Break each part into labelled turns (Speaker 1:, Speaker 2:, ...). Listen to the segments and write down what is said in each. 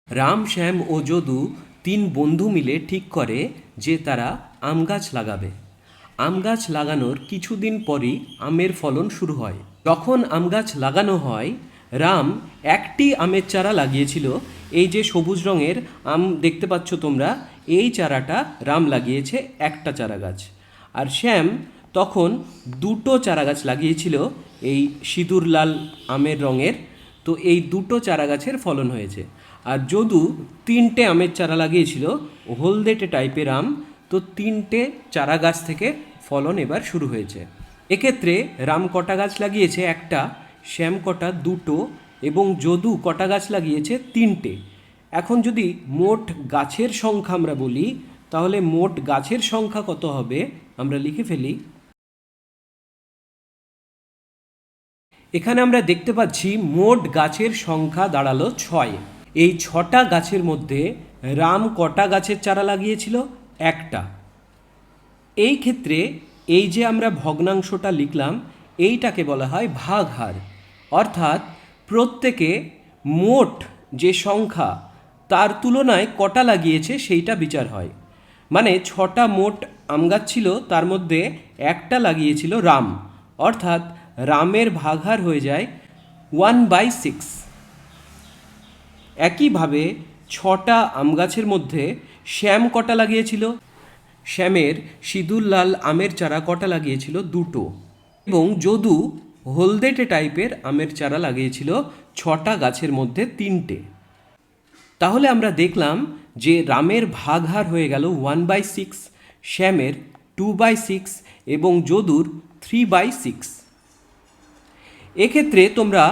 Speaker 1: রাম, শ্যাম ও যদু তিন বন্ধু মিলে ঠিক করে যে তারা আম গাছ লাগাবে। আম গাছ লাগানোর কিছুদিন পরই আমের ফলন শুরু হয়। যখন আম গাছ লাগানো হয়, রাম একটি আমের চারা লাগিয়েছিল। এই যে সবুজ রঙের আম দেখতে পাচ্ছ তোমরা, এই চারাটা রাম লাগিয়েছে একটা চারা গাছ। আর শ্যাম তখন দুটো চারা গাছ লাগিয়েছিল, এই সিঁদুর লাল আমের রঙের। তো এই দুটো চারা গাছের ফলন হয়েছে। আর যদু তিনটে আমের চারা লাগিয়েছিল, হলদেটে টাইপের আম। তো তিনটে চারা গাছ থেকে ফলন এবার শুরু হয়েছে। এক্ষেত্রে রাম কটা গাছ লাগিয়েছে? একটা। শ্যাম কটা? দুটো। এবং যদু কটা গাছ লাগিয়েছে? তিনটে। এখন যদি মোট গাছের সংখ্যা আমরা বলি, তাহলে মোট গাছের সংখ্যা কত হবে আমরা লিখে ফেলি। এখানে আমরা দেখতে পাচ্ছি মোট গাছের সংখ্যা দাঁড়ালো 6। এই 6টা গাছের মধ্যে রাম কটা গাছের চারা লাগিয়েছিল? একটা। এই ক্ষেত্রে এই যে আমরা ভগ্নাংশটা লিখলাম, এইটাকে বলা হয় ভাগহার। অর্থাৎ প্রত্যেকে মোট যে সংখ্যা তার তুলনায় কটা লাগিয়েছে সেইটা বিচার হয়। মানে 6টা মোট আম গাছ ছিল, তার মধ্যে একটা লাগিয়েছিল রাম। অর্থাৎ রামের ভাগহার হয়ে যায় 1/6। একইভাবে 6টা আম গাছের মধ্যে শ্যাম কটা লাগিয়েছিল? শ্যামের সিঁদুর লাল আমের চারা কটা লাগিয়েছিল? দুটো। এবং যদু হলদেটে টাইপের আমের চারা লাগিয়েছিল 6টা গাছের মধ্যে তিনটে। তাহলে আমরা দেখলাম যে রামের ভাগহার হয়ে গেল 1/6, শ্যামের 2/6 এবং যদুর 3/6। এক্ষেত্রে তোমরা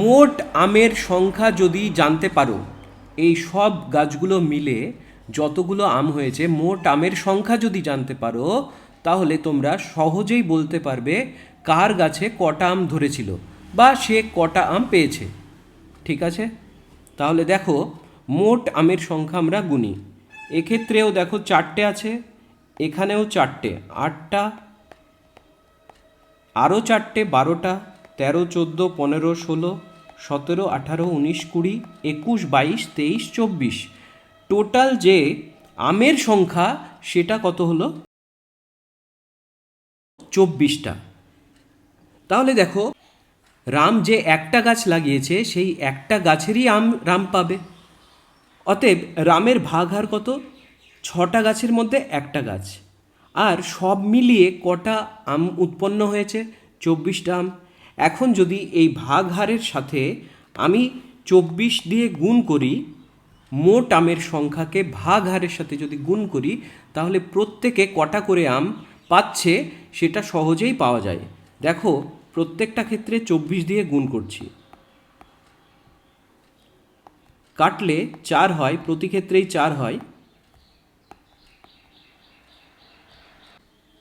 Speaker 1: মোট আমের সংখ্যা যদি জানতে পারো, এই সব গাছগুলো মিলে যতগুলো আম হয়েছে মোট আমের সংখ্যা যদি জানতে পারো, তাহলে তোমরা সহজেই বলতে পারবে কার গাছে কটা আম ধরেছিল বা সে কটা আম পেয়েছে। ঠিক আছে? তাহলে দেখো মোট আমের সংখ্যা আমরা গুনি। এক্ষেত্রেও দেখো 4টে আছে, এখানেও 4টে, 8টা, আরও 4টে, 12টা, 13, 14, 15, 16, 17, 18, 19, 20, 21, 22, 23, 24। টোটাল যে আমের সংখ্যা সেটা কত হলো? 24টা। তাহলে দেখো রাম যে একটা গাছ লাগিয়েছে সেই একটা গাছেরই আম রাম পাবে। অতএব রামের ভাগহার কত? 6টা গাছের মধ্যে একটা গাছ। আর সব মিলিয়ে কটা আম উৎপন্ন হয়েছে? 24টা আম। এখন যদি এই ভাগহারের সাথে আমি 24 দিয়ে গুণ করি, মোট আমের সংখ্যাকে ভাগহারের সাথে যদি গুণ করি, তাহলে প্রত্যেকে কটা করে আম পাচ্ছে সেটা সহজেই পাওয়া যায়। দেখো প্রত্যেকটা ক্ষেত্রে 24 দিয়ে গুণ করছি, কাটলে 4 হয়, প্রতি ক্ষেত্রেই 4 হয়।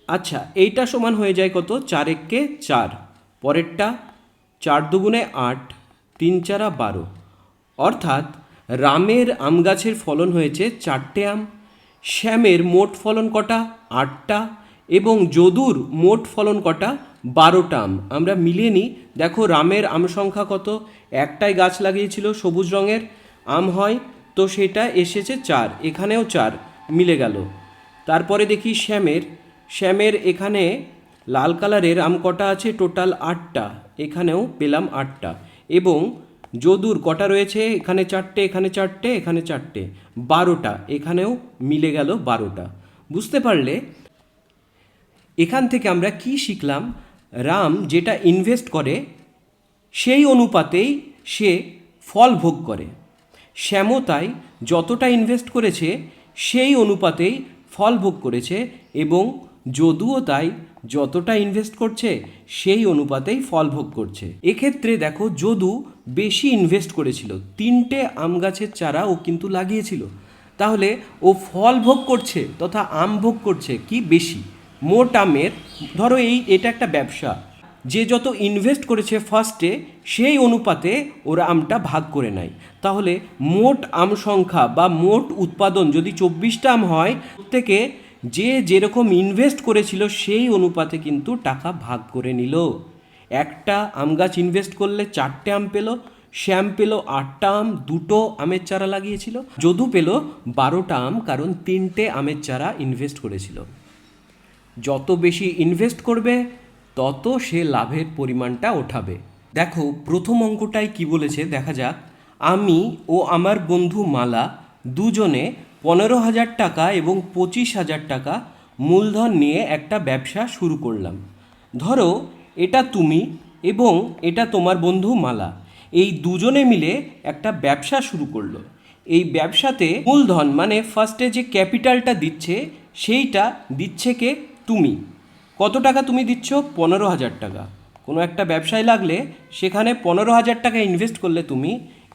Speaker 1: আচ্ছা, এইটা সমান হয়ে যায় কত? 4 একে 4। পরেরটা 4 দুগুণে 8, 3 4 12। অর্থাৎ রামের আম গাছের ফলন হয়েছে 4টে আম। শ্যামের মোট ফলন কটা? 8টা। এবং যদুর মোট ফলন কটা? 12টা আম। আমরা মিলিয়ে নিই। দেখো রামের আম সংখ্যা কত? একটাই গাছ লাগিয়েছিল, সবুজ রঙের আম হয়, তো সেটা এসেছে 4। এখানেও 4 মিলে গেল। তারপরে দেখি শ্যামের এখানে লাল কালারের আম কটা আছে? টোটাল 8টা, এখানেও পেলাম 8টা। এবং যদুর কটা রয়েছে? এখানে 4টে, এখানে 4টে, এখানে 4টে, 12টা, এখানেও মিলে গেল 12টা। বুঝতে পারলে এখান থেকে আমরা কি শিখলাম? রাম যেটা ইনভেস্ট করে সেই অনুপাতেই সে ফল ভোগ করে। শ্যামও তাই, যতটা ইনভেস্ট করেছে সেই অনুপাতেই ফল ভোগ করেছে। এবং যদুও তাই, যতটা ইনভেস্ট করছে সেই অনুপাতেই ফল ভোগ করছে। এক্ষেত্রে দেখো যদু বেশি ইনভেস্ট করেছিল, 3টে আম গাছের চারা ও কিন্তু লাগিয়েছিল। তাহলে ও ফল ভোগ করছে তথা আম ভোগ করছে কি বেশি? মোট আমের, ধরো এটা একটা ব্যবসা, যে যত ইনভেস্ট করেছে ফার্স্টে সেই অনুপাতে ওরা আমটা ভাগ করে নেয়। তাহলে মোট আম সংখ্যা বা মোট উৎপাদন যদি 24টা আম হয়, প্রত্যেকে যে যেরকম ইনভেস্ট করেছিল সেই অনুপাতে কিন্তু টাকা ভাগ করে নিল। একটা আম গাছ ইনভেস্ট করলে 4টে আম পেল, শ্যাম পেল 8টা আম, 2টো আমের চারা লাগিয়েছিল। যদু পেল 12টা আম, কারণ 3টে আমের চারা ইনভেস্ট করেছিল। যত বেশি ইনভেস্ট করবে তত সে লাভের পরিমাণটা ওঠাবে। দেখো প্রথম অঙ্কটায় কি বলেছে দেখা যাক। আমি ও আমার বন্ধু মালা দুজনে 15,000 টাকা এবং 25,000 টাকা মূলধন নিয়ে একটা ব্যবসা শুরু করলাম। ধরো এটা তুমি এবং এটা তোমার বন্ধু মালা, এই দুজনে মিলে একটা ব্যবসা শুরু করলো। এই ব্যবসাতে মূলধন মানে ফার্স্টে যে ক্যাপিটালটা দিচ্ছে সেইটা দিচ্ছে কে? তুমি। কত টাকা তুমি দিচ্ছ? 15,000 টাকা। কোনো একটা ব্যবসায় লাগলে সেখানে 15,000 টাকা ইনভেস্ট করলে তুমি,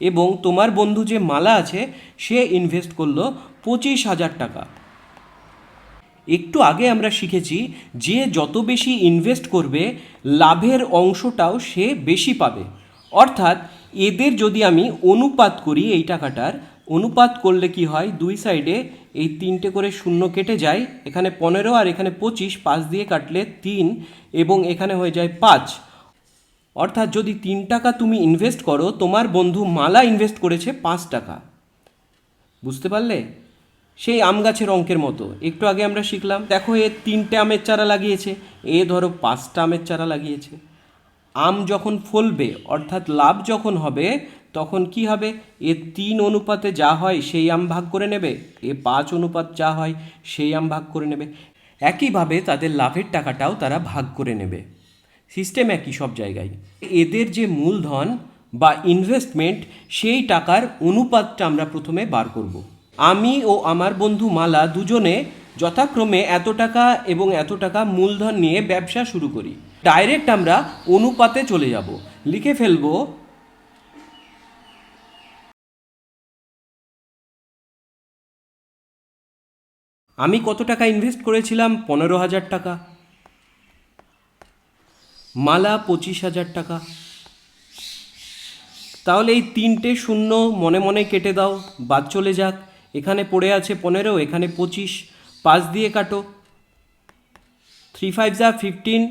Speaker 1: এবং তোমার বন্ধু যে মালা আছে সে ইনভেস্ট করলো 25,000 টাকা। একটু আগে আমরা শিখেছি যে যত বেশি ইনভেস্ট করবে লাভের অংশটাও সে বেশি পাবে। অর্থাৎ এদের যদি আমি অনুপাত করি, এই টাকাটার অনুপাত করলে কি হয়, দুই সাইডে এই 3টে করে শূন্য কেটে যায়, এখানে 15 আর এখানে 25, 5 দিয়ে কাটলে 3 এবং এখানে হয়ে যায় 5। অর্থাৎ যদি 3 টাকা তুমি ইনভেস্ট করো, তোমার বন্ধু মালা ইনভেস্ট করেছে 5 টাকা। বুঝতে পারলে? সেই আম গাছের অঙ্কের মতো একটু আগে আমরা শিখলাম। দেখো এ 3টে আমের চারা লাগিয়েছে, এ ধরো 5টা আমের চারা লাগিয়েছে। আম যখন ফলবে অর্থাৎ লাভ যখন হবে তখন কি হবে, এ 3 অনুপাতে যা হয় সেই আম ভাগ করে নেবে, এ 5 অনুপাত যা হয় সেই আম ভাগ করে নেবে। একইভাবে তাদের লাভের টাকাটাও তারা ভাগ করে নেবে। সিস্টেম একই সব জায়গায়। এদের যে মূলধন বা ইনভেস্টমেন্ট সেই টাকার অনুপাতটা আমরা প্রথমে বার করব। আমি ও আমার বন্ধু মালা দুজনে যথাক্রমে এত টাকা এবং এত টাকা মূলধন নিয়ে ব্যবসা শুরু করি। ডাইরেক্ট আমরা অনুপাতে চলে যাব, লিখে ফেলবো আমি কত টাকা ইনভেস্ট করেছিলাম? 15,000 টাকা। মালা 25,000 টাকা। তাহলে এই 3টে শূন্য মনে মনে কেটে দাও, বাদ চলে যাক। এখানে পড়ে আছে 15, এখানে 25, 5 দিয়ে কাটো। 3 5 যা 15,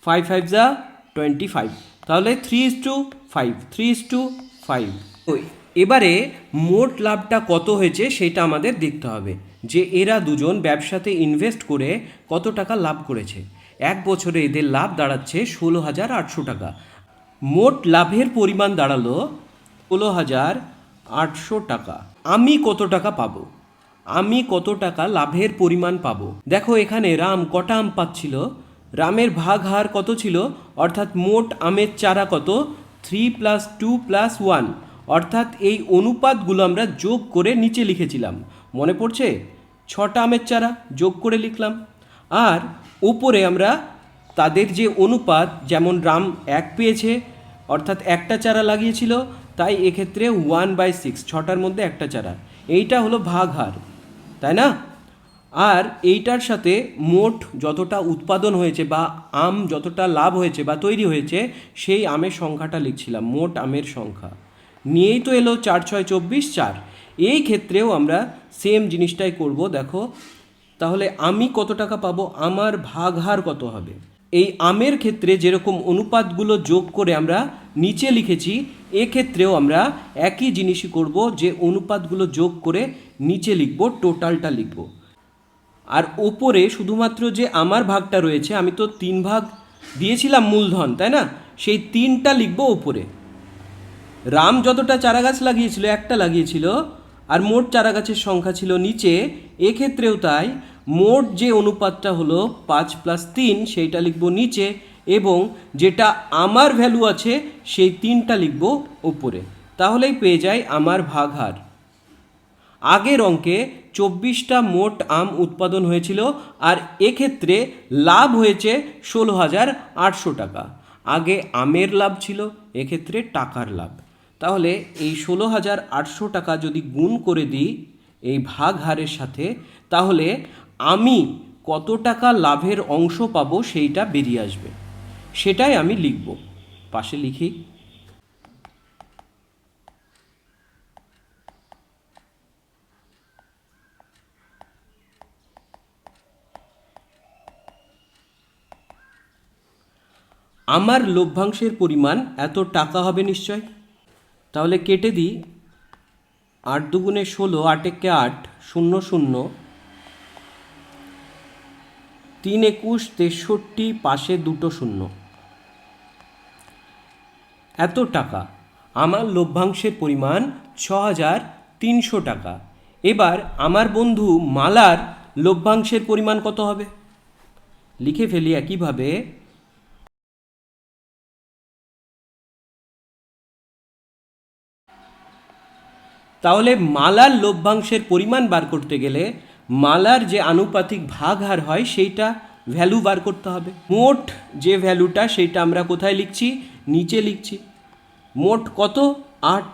Speaker 1: 5 5 যা 25। তাহলে 3:5, 3:5। এবারে মোট লাভটা কত হয়েছে সেটা আমাদের দেখতে হবে, যে এরা দুজন ব্যবসাতে ইনভেস্ট করে কত টাকা লাভ করেছে। এক বছরে এদের লাভ দাঁড়াচ্ছে 16,800 টাকা। মোট লাভের পরিমাণ দাঁড়ালো 16,800 টাকা। আমি কত টাকা পাবো? আমি কত টাকা লাভের পরিমাণ পাবো? দেখো এখানে রাম কটা আম পাচ্ছিল, রামের ভাগ হার কত ছিল, অর্থাৎ মোট আমের চারা কত? 3 + 2 + 1। অর্থাৎ এই অনুপাতগুলো আমরা যোগ করে নিচে লিখেছিলাম, মনে পড়ছে? 6টা আমের চারা যোগ করে লিখলাম। আর উপরে আমরা তাদের যে অনুপাত, যেমন রাম 1 পেয়েছে অর্থাৎ একটা চারা লাগিয়েছিল, তাই এক্ষেত্রে 1/6, 6টার মধ্যে একটা চারা, এইটা হলো ভাগ হার, তাই না? আর এইটার সাথে মোট যতটা উৎপাদন হয়েছে বা আম যতটা লাভ হয়েছে বা তৈরি হয়েছে সেই আমের সংখ্যাটা লিখছিলাম, মোট আমের সংখ্যা নিয়েই তো এলো 4 6 24 4। এই ক্ষেত্রেও আমরা সেম জিনিসটাই করব। দেখো তাহলে আমি কত টাকা পাবো, আমার ভাগ হার কত হবে? এই আমের ক্ষেত্রে যেরকম অনুপাতগুলো যোগ করে আমরা নিচে লিখেছি, এক্ষেত্রেও আমরা একই জিনিসই করব, যে অনুপাতগুলো যোগ করে নিচে লিখব, টোটালটা লিখব। আর ওপরে শুধুমাত্র যে আমার ভাগটা রয়েছে, আমি তো 3 ভাগ দিয়েছিলাম মূলধন, তাই না? সেই 3টা লিখব ওপরে। রাম যতটা চারাগাছ লাগিয়েছিল, একটা লাগিয়েছিল, আর মোট চারাগাছের সংখ্যা ছিল নিচে, এক্ষেত্রেও তাই। মোট যে অনুপাতটা হলো 5 + 3, সেইটা লিখব নিচে, এবং যেটা আমার ভ্যালু আছে সেই 3টা লিখব ওপরে। তাহলেই পেয়ে যাই আমার ভাগ হার। আগের অঙ্কে 24টা মোট আম উৎপাদন হয়েছিল, আর এক্ষেত্রে লাভ হয়েছে 16,800 টাকা। আগে আমের লাভ ছিল, এক্ষেত্রে টাকার লাভ। তাহলে এই 16,800 টাকা যদি গুণ করে দিই এই ভাগ হারের সাথে, তাহলে আমি কত টাকা লাভের অংশ পাবো সেইটা বেরিয়ে আসবে। সেটাই আমি লিখব, পাশে লিখি। আমার লভ্যাংশের পরিমাণ এত টাকা হবে নিশ্চয়। তাহলে কেটে দিই, 8 দুগুণে 16, 8 একে 8, 0 0, 3 21 63, পাশে দুটো শূন্য। এত টাকা। আমার লভ্যাংশের পরিমাণ 6,300 টাকা। এবার আমার বন্ধু মালার লভ্যাংশের পরিমাণ কত হবে? লিখে ফেলি একইভাবে। তাহলে মালার লভ্যাংশের পরিমাণ বার করতে গেলে মালার যে আনুপাতিক ভাগ হার হয় সেইটা ভ্যালু বার করতে হবে। মোট যে ভ্যালুটা সেইটা আমরা কোথায় লিখছি? নিচে লিখছি। মোট কত? 8।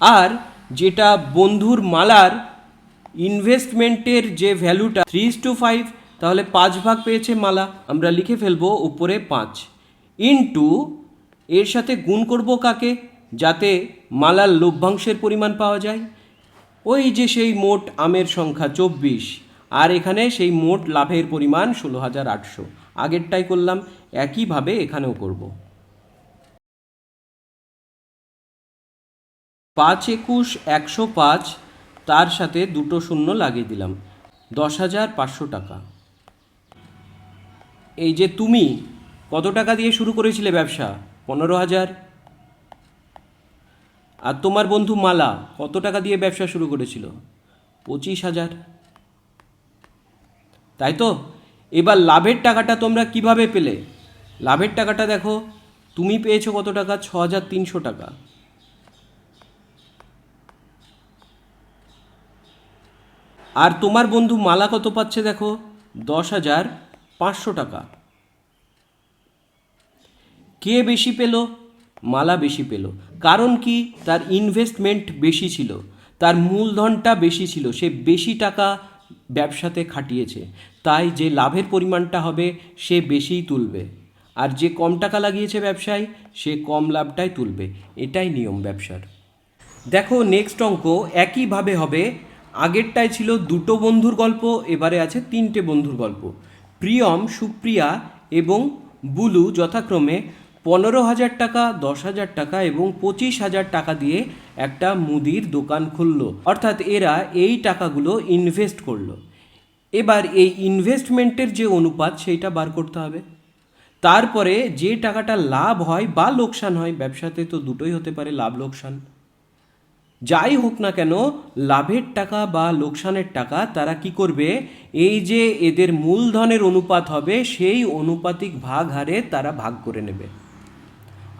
Speaker 1: আর যেটা বন্ধুর মালার ইনভেস্টমেন্টের যে ভ্যালুটা 3:5, তাহলে 5 ভাগ পেয়েছে মালা, আমরা লিখে ফেলবো উপরে 5 ইন্টু, এর সাথে গুণ করব কাকে, যাতে মালার লভ্যাংশের পরিমাণ পাওয়া যায়। ওই যে সেই মোট আমের সংখ্যা 24, আর এখানে সেই মোট লাভের পরিমাণ 16,800। আগেরটাই করলাম, একইভাবে এখানেও করব। 5 21 105, তার সাথে দুটো শূন্য লাগিয়ে দিলাম, 10,500 টাকা। এই যে তুমি কত টাকা দিয়ে শুরু করেছিলে ব্যবসা? 15,000। আর তোমার বন্ধু মালা কত টাকা দিয়ে ব্যবসা শুরু করেছিল? 25,000। তাই তো? এবার লাভের টাকাটা তোমরা কিভাবে পেলে? লাভের টাকাটা দেখো, তুমি পেয়েছো কত টাকা? 6,300 টাকা। আর তোমার বন্ধু মালা কত পাচ্ছে দেখো? 10,500 টাকা। কে বেশি পেল? মালা বেশি পেল। কারণ কি? তার ইনভেস্টমেন্ট বেশি ছিল, তার মূলধনটা বেশি ছিল, সে বেশি টাকা ব্যবসাতে খাটিয়েছে, তাই যে লাভের পরিমাণটা হবে সে বেশিই তুলবে। আর যে কম টাকা লাগিয়েছে ব্যবসায় সে কম লাভটাই তুলবে। এটাই নিয়ম ব্যবসার। দেখো নেক্সট অঙ্ক একইভাবে হবে। আগেরটায় ছিল দুটো বন্ধুর গল্প, এবারে আছে তিনটে বন্ধুর গল্প। প্রিয়ম, সুপ্রিয়া এবং বুলু যথাক্রমে 15,000 টাকা, 10,000 টাকা এবং 25,000 টাকা দিয়ে একটা মুদির দোকান খুললো। অর্থাৎ এরা এই টাকাগুলো ইনভেস্ট করলো। এবার এই ইনভেস্টমেন্টের যে অনুপাত সেইটা বার করতে হবে। তারপরে যে টাকাটা লাভ হয় বা লোকসান হয়, ব্যবসাতে তো দুটোই হতে পারে, লাভ লোকসান, যাই হোক না কেন, লাভের টাকা বা লোকসানের টাকা তারা কি করবে? এই যে এদের মূলধনের অনুপাত হবে সেই অনুপাতিক ভাগ হারে তারা ভাগ করে নেবে।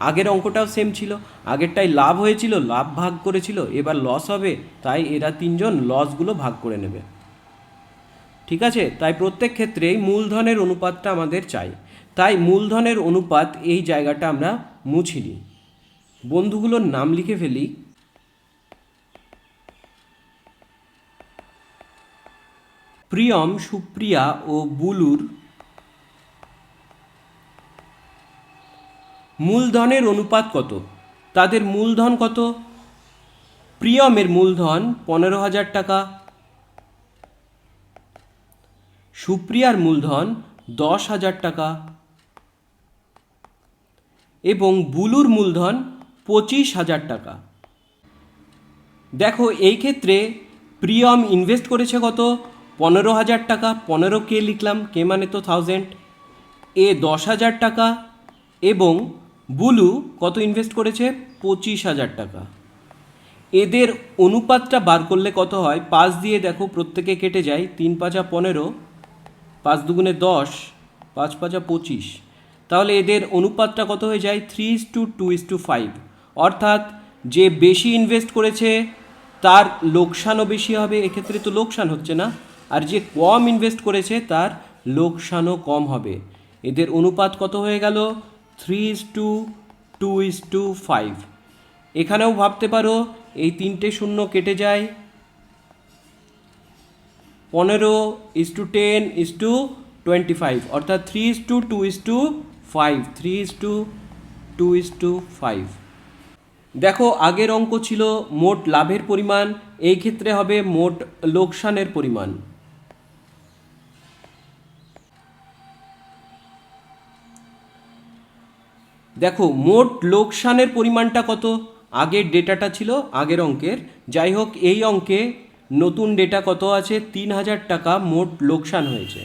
Speaker 1: আগের অঙ্কটাও সেম ছিল, আগেরটাই লাভ হয়েছিল, লাভ ভাগ করেছিল, এবার লস হবে, তাই এরা তিনজন লসগুলো ভাগ করে নেবে। ঠিক আছে? তাই প্রত্যেক ক্ষেত্রেই মূলধনের অনুপাতটা আমাদের চাই। তাই মূলধনের অনুপাত এই জায়গাটা আমরা মুছি নিই। বন্ধুগুলোর নাম লিখে ফেলি। প্রিয়ম, সুপ্রিয়া ও বুলুর মূলধনের অনুপাত কত? তাদের মূলধন কত? প্রিয়মের মূলধন 15,000 টাকা, সুপ্রিয়ার মূলধন 10,000 টাকা এবং বুলুর মূলধন 25,000 টাকা। দেখো এই ক্ষেত্রে প্রিয়ম ইনভেস্ট করেছে কত? 15,000 টাকা। 15 কে লিখলাম, কে মানে তো 1000, এ 10,000 টাকা এবং বুলু কত ইনভেস্ট করেছে? 25,000 টাকা। এদের অনুপাতটা বার করলে কত হয়? 5 দিয়ে দেখো প্রত্যেকে কেটে যায়, 3 5 15, 5 দুগুণে 10, 5 5 25। তাহলে এদের অনুপাতটা কত হয়ে যায়? 3:2:5। অর্থাৎ যে বেশি ইনভেস্ট করেছে তার লোকসানও বেশি হবে, এক্ষেত্রে তো লোকসান হচ্ছে না। আর যে কম ইনভেস্ট করেছে তার লোকসানও কম হবে। এদের অনুপাত কত হয়ে গেল? 3:2:5। এখানেও ভাবতে পারো, এই তিনটে শূন্য কেটে যায়, 15:10:25, অর্থাৎ 3:2:5, 3:2:5। দেখো আগের অঙ্ক ছিল মোট লাভের পরিমাণ, এই ক্ষেত্রে হবে মোট লোকসানের পরিমাণ। দেখো মোট লোকসানের পরিমাণটা কত? আগের ডেটাটা ছিল আগের অঙ্কের। যাই হোক, এই অঙ্কে নতুন ডেটা কত আছে? 3,000 টাকা মোট লোকসান হয়েছে,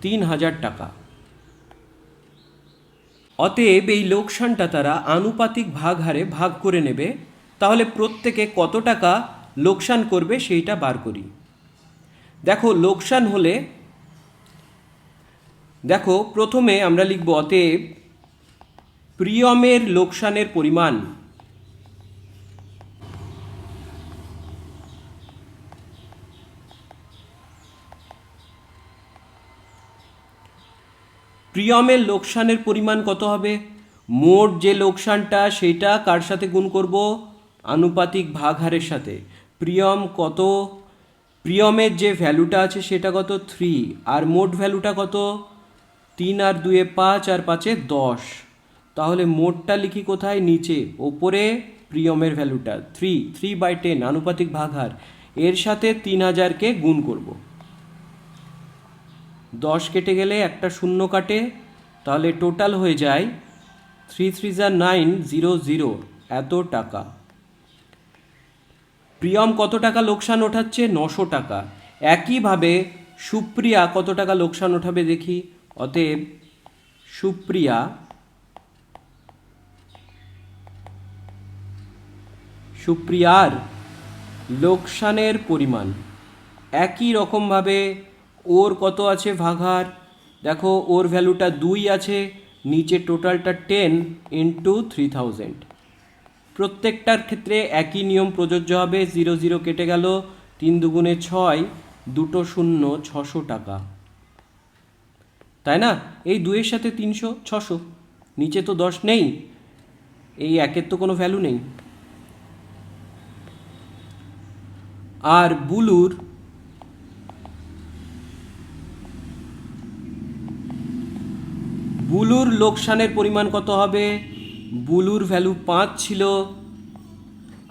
Speaker 1: 3,000 টাকা। অতএব এই লোকসানটা তারা আনুপাতিক ভাগ হারে ভাগ করে নেবে। তাহলে প্রত্যেকে কত টাকা লোকসান করবে সেইটা বার করি। দেখো, লোকসান হলে দেখো প্রথমে আমরা লিখব অতএব প্রিয়মের লোকসানের পরিমাণ। প্রিয়মের লোকসানের পরিমাণ কত হবে? মোট যে লোকসানটা সেটা কার সাথে গুণ করব? আনুপাতিক ভাগ হারের সাথে। প্রিয়ম কত? প্রিয়মের যে ভ্যালুটা আছে সেটা কত? 3। আর মোট ভ্যালুটা কত? 3 আর 2 5 আর 5 10। তাহলে মোটটা লিখি কোথায়? নিচে। ওপরে প্রিয়মের ভ্যালুটা 3/10 আনুপাতিক ভাগ হার, এর সাথে 3,000কে গুণ করব। 10 কেটে গেলে একটা শূন্য কাটে, তাহলে টোটাল হয়ে যায় 3 3 900 এত টাকা। প্রিয়ম কত টাকা লোকসান ওঠাচ্ছে? 900 টাকা। একইভাবে সুপ্রিয়া কত টাকা লোকসান ওঠাবে দেখি। অতএব সুপ্রিয়ার লোকসানের পরিমাণ একই রকমভাবে ওর কত আছে ভাগার? দেখো, ওর ভ্যালুটা 2 আছে, নিচে টোটালটা 10 ইন্টু 3000। প্রত্যেকটার ক্ষেত্রে একই নিয়ম প্রযোজ্য হবে। 0 0 কেটে গেল, 3 দুগুণে 6, 2 শূন্য 600 টাকা, তাই না? এই 2-এর সাথে 300 600, নিচে তো 10 নেই, এই 1-এর তো কোনো ভ্যালু নেই। আর বুলুর লোকসানের পরিমাণ কত হবে? বুলুর ভ্যালু 5 ছিল,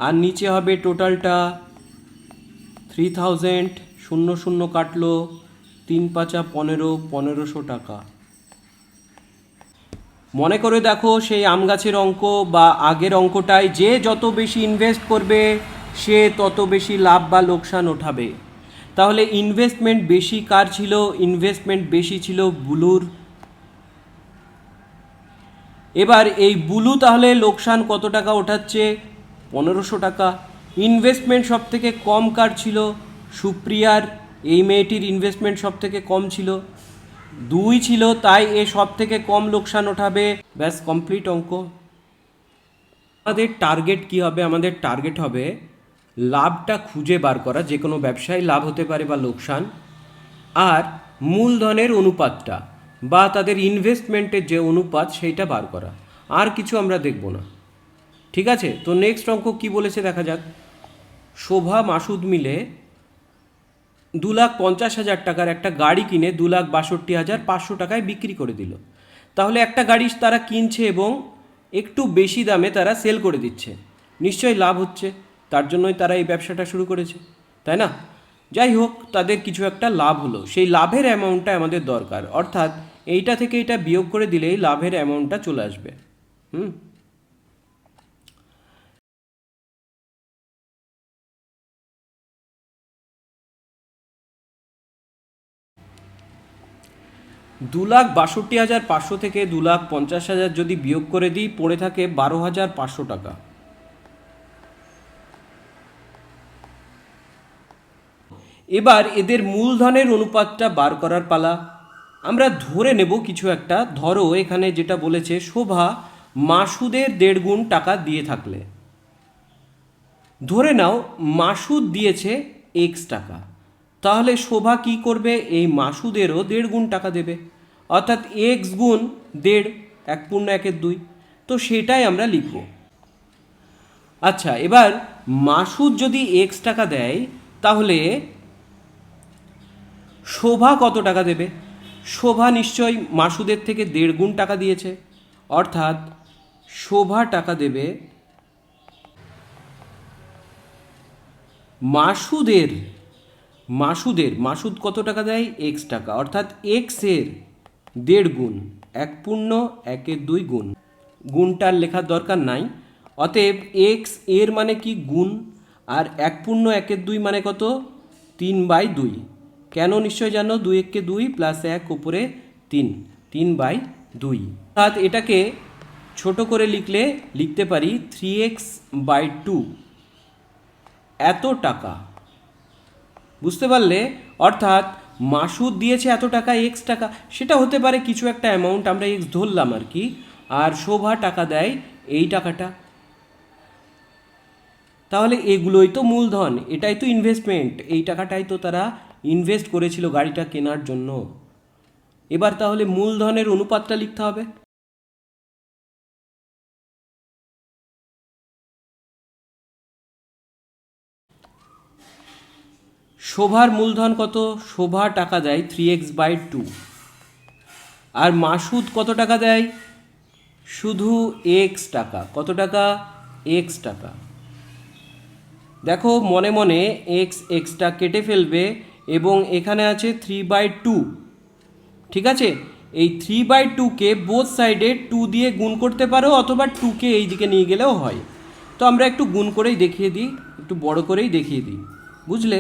Speaker 1: আর নিচে হবে টোটালটা 3000, 0 0 কাটলো, 3 5 15, 1500 টাকা। মনে করে দেখো, সেই আম গাছের অঙ্ক বা আগের অঙ্কটায় যে যত বেশি ইনভেস্ট করবে সে তত বেশি লাভ বা লোকসান ওঠাবে। তাহলে ইনভেস্টমেন্ট বেশি কার ছিল? ইনভেস্টমেন্ট বেশি ছিল বুলুর। এবার এই বুলু তাহলে লোকসান কত টাকা ওঠাচ্ছে? 1500 টাকা। ইনভেস্টমেন্ট সব থেকে কম কার ছিল? সুপ্রিয়ার। এই মেয়েটির ইনভেস্টমেন্ট সব থেকে কম ছিল, 2 ছিল, তাই এ সব থেকে কম লোকসান ওঠাবে। ব্যাস, কমপ্লিট অঙ্ক। আমাদের টার্গেট কি হবে? আমাদের টার্গেট হবে লাভটা খুঁজে বার করা। যে কোনো ব্যবসায় লাভ হতে পারে বা লোকসান, আর মূলধনের অনুপাতটা বা তাদের ইনভেস্টমেন্টের যে অনুপাত সেইটা বার করা। আর কিছু আমরা দেখব না, ঠিক আছে? তো নেক্সট অঙ্ক কি বলেছে দেখা যাক। শোভা মাসুদ মিলে 2,50,000 টাকার একটা গাড়ি কিনে 2,62,500 টাকায় বিক্রি করে দিল। তাহলে একটা গাড়ি তারা কিনছে এবং একটু বেশি দামে তারা সেল করে দিচ্ছে, নিশ্চয়ই লাভ হচ্ছে, তার জন্যই তারা এই ব্যবসাটা শুরু করেছে, তাই না? যাই হোক, তাদের কিছু একটা লাভ হলো, সেই লাভের অ্যামাউন্টটা আমাদের দরকার। অর্থাৎ এইটা থেকে এটা বিয়োগ করে দিলেই লাভের অ্যামাউন্টটা চলে আসবে। 2,62,500 থেকে 2,50,000 যদি বিয়োগ করে দিই, পড়ে থাকে 12,500 টাকা। এবার এদের মূলধনের অনুপাতটা বার করার পালা। আমরা ধরে নেব কিছু একটা। ধরো এখানে যেটা বলেছে, শোভা মাসুদের 1.5 গুণ টাকা দিয়ে থাকলে, ধরে নাও মাসুদ দিয়েছে এক্স টাকা, তাহলে শোভা কি করবে? এই মাসুদেরও 1.5 গুণ টাকা দেবে, অর্থাৎ এক্স গুণ 1.5, 1/1 তো সেটাই আমরা লিখব। আচ্ছা, এবার মাসুদ যদি এক্স টাকা দেয়, তাহলে শোভা কত টাকা দেবে? শোভা নিশ্চয়ই মাসুদের থেকে 1.5 গুণ টাকা দিয়েছে, অর্থাৎ শোভা টাকা দেবে মাসুদ কত টাকা দেয়? এক্স টাকা, অর্থাৎ এক্সের 1.5 গুণ, 1/1 গুণটার লেখার দরকার নাই। অতএব এক্স এর মানে কি গুণ, আর 1 × 1 = 2 মানে কত 3/2। কেন নিশ্চয় জানো, 2 × 1 = 2 + 1 উপরে 3, 3/2। অর্থাৎ এটাকে ছোট করে লিখতে পারি 3x/2 এত টাকা। বুঝতে পারলে? অর্থাৎ মাসুদ দিয়েছে এত টাকা, এক্স টাকা, সেটা হতে পারে কিছু একটা অ্যামাউন্ট, আমরা এক্স ধরলাম আর কি, আর শোভা টাকা দেয় এই টাকাটা। তাহলে এগুলোই তো মূলধন, এটাই তো ইনভেস্টমেন্ট, এই টাকাটাই তো তারা ইনভেস্ট করেছিল গাড়িটা কেনার জন্য। এবার তাহলে মূলধনের অনুপাতটা লিখতে হবে। শোভার মূলধন কত? শোভা টাকা দেয় 3x/2, আর মাসুদ কত টাকা দেয়? শুধু এক্স টাকা। কত টাকা? এক্স টাকা। দেখো মনে মনে এক্সটা কেটে ফেলবে এবং এখানে আছে 3/2। ঠিক আছে, এই 3/2কে বোথ সাইডে 2 দিয়ে গুণ করতে পারো, অথবা 2কে এই দিকে নিয়ে গেলেও হয়। তো আমরা একটু গুণ করেই দেখিয়ে দিই, একটু বড় করেই দেখিয়ে দিই, বুঝলে?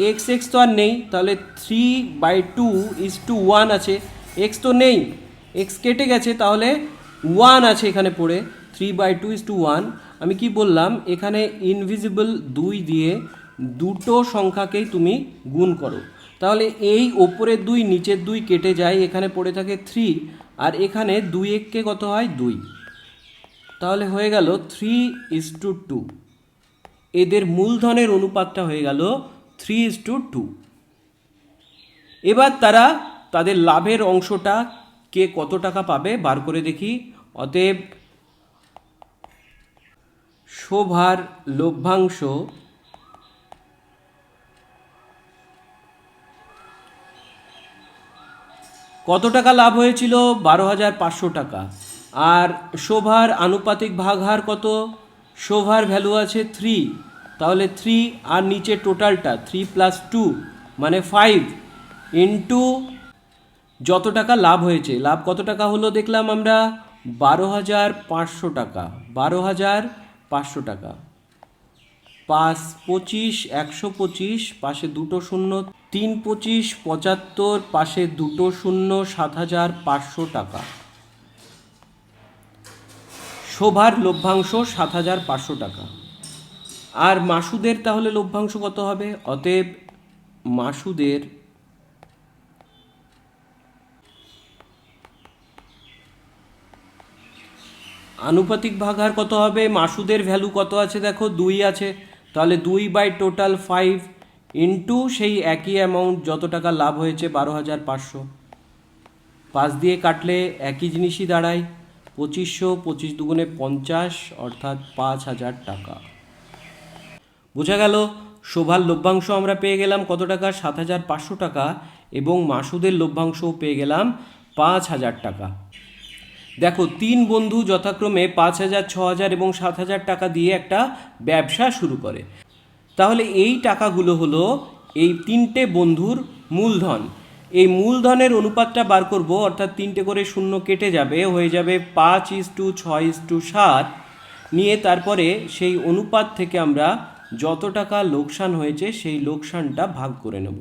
Speaker 1: এক্স তো আর নেই, তাহলে 3/2 = 1 আছে। এক্স তো নেই, এক্স কেটে গেছে, তাহলে 1 আছে এখানে পড়ে। 3/2 = 1। আমি কি বললাম, এখানে ইনভিজিবল 2 দিয়ে দুটো সংখ্যাকেই তুমি গুণ করো, তাহলে এই ওপরের 2 নিচের 2 কেটে যায়, এখানে পড়ে থাকে 3, আর এখানে 2 1 কত হয়? 2। তাহলে হয়ে গেল 3:2। এদের মূলধনের অনুপাতটা হয়ে গেল 3:2। এবার তারা তাদের লাভের অংশটা কে কত টাকা পাবে বার করে দেখি। অতএব শোভার লভ্যাংশ কত টাকা লাভ হয়েছিল? 12,500 টাকা। আর শোভার আনুপাতিক ভাগহার কত? শোভার ভ্যালু আছে 3, তাহলে 3 আর নিচে টোটালটা 3 + 2 মানে 5 ইন্টু যত টাকা লাভ হয়েছে। লাভ কত টাকা হলো দেখলাম আমরা? 12,500 টাকা। 12,500 টাকা। 5 25 125, পাশে দুটো শূন্য, 3 25 75, পাশে দুটো শূন্য, 7,500 টাকা। শোভার লভ্যাংশ 7,500 টাকা। আর মাসুদের তাহলে লভ্যাংশ কত হবে? অতএব মাসুদের আনুপাতিক ভাগহার কত হবে? মাসুদের ভ্যালু কত আছে দেখো, 2 আছে, তাহলে 2/টোটাল 5 ইন্টু সেই একই অ্যামাউন্ট যত টাকা লাভ হয়েছে 12,500। 5 দিয়ে কাটলে একই জিনিসই দাঁড়ায় 2500, 25 দুগুণে 50, অর্থাৎ 5,000 টাকা। বোঝা গেল? শোভার লভ্যাংশ আমরা পেয়ে গেলাম কত টাকা? 7,500 টাকা, এবং মাসুদের লভ্যাংশও পেয়ে গেলাম 5,000 টাকা। দেখো 3 বন্ধু যথাক্রমে 5,000, 6,000 এবং 7,000 টাকা দিয়ে একটা ব্যবসা শুরু করে। তাহলে এই টাকাগুলো হলো এই 3টে বন্ধুর মূলধন। এই মূলধনের অনুপাতটা বার করব, অর্থাৎ 3টে করে শূন্য কেটে যাবে, হয়ে যাবে 5:6:7, নিয়ে তারপরে সেই অনুপাত থেকে আমরা যত টাকা লোকসান হয়েছে সেই লোকসানটা ভাগ করে নেব।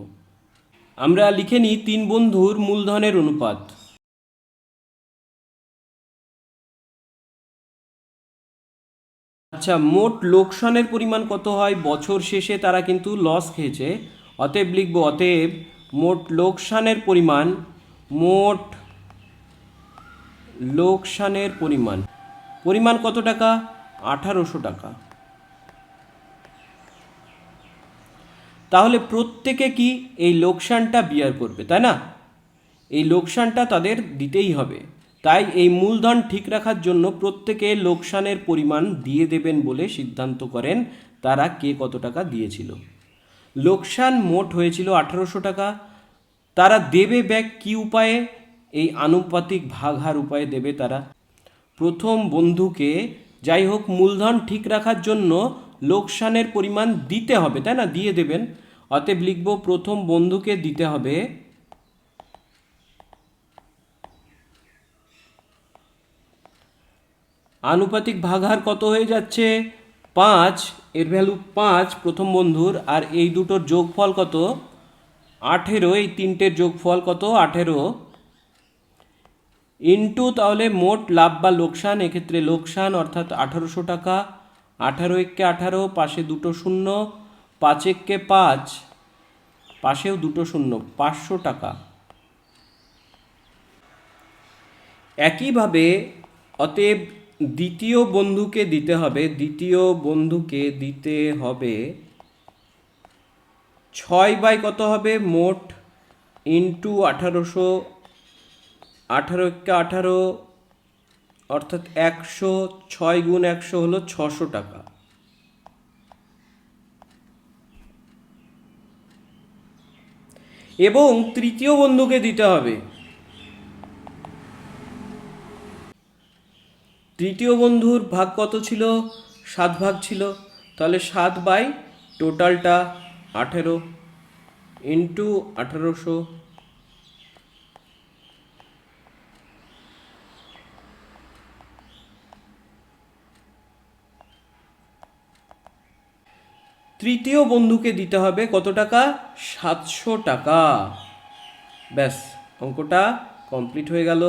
Speaker 1: আমরা লিখে নিই 3 বন্ধুর মূলধনের অনুপাত। আচ্ছা, মোট লোকসানের পরিমাণ কত হয়? বছর শেষে তারা কিন্তু লস খেয়েছে, অতএব লিখব অতএব মোট লোকসানের পরিমাণ, মোট লোকসানের পরিমাণ কত টাকা? 1,800 টাকা। তাহলে প্রত্যেকে কি এই লোকসানটা বিয়ার করবে, তাই না? এই লোকসানটা তাদের দিতেই হবে। তাই এই মূলধন ঠিক রাখার জন্য প্রত্যেকে লোকসানের পরিমাণ দিয়ে দেবেন বলে সিদ্ধান্ত করেন তারা কে কত টাকা দিয়েছিল। লোকসান মোট হয়েছিল 1,800 টাকা। তারা দেবে ব্যাক কি উপায়ে? এই আনুপাতিক ভাগহার উপায়ে দেবে তারা। প্রথম বন্ধুকে যাই হোক মূলধন ঠিক রাখার জন্য লোকসানের পরিমাণ দিতে হবে, তাই না? দিয়ে দেবেন। অতএব লিখব প্রথম বন্ধুকে দিতে হবে আনুপাতিক ভাগাহার কত হয়ে যাচ্ছে? 5, এর ভ্যালু 5 প্রথম বন্ধুর, আর এই দুটোর যোগফল কত? 18। এই তিনটের যোগফল কত? 18 ইন্টু তাহলে মোট লাভ বা লোকসান, এক্ষেত্রে লোকসান অর্থাৎ 1800 টাকা। 18 একে 18, পাশে দুটো শূন্য, 5 একে 5, পাশেও দুটো শূন্য, 500 টাকা। একইভাবে অতএব দ্বিতীয় বন্ধুকে দিতে হবে 6 কত হবে? মোট ইন্টু 1800, 18 একে 18 অর্থাৎ 100, 6 গুণ 100 হলো 600 টাকা। এবং তৃতীয় বন্ধুকে দিতে হবে, তৃতীয় বন্ধুর ভাগ কত ছিল? 7 ভাগ ছিল, তাহলে 7 টোটালটা 18 ইন্টু 1800। তৃতীয় বন্ধুকে দিতে হবে কত টাকা? 700 টাকা। ব্যাস, অঙ্কটা কমপ্লিট হয়ে গেল।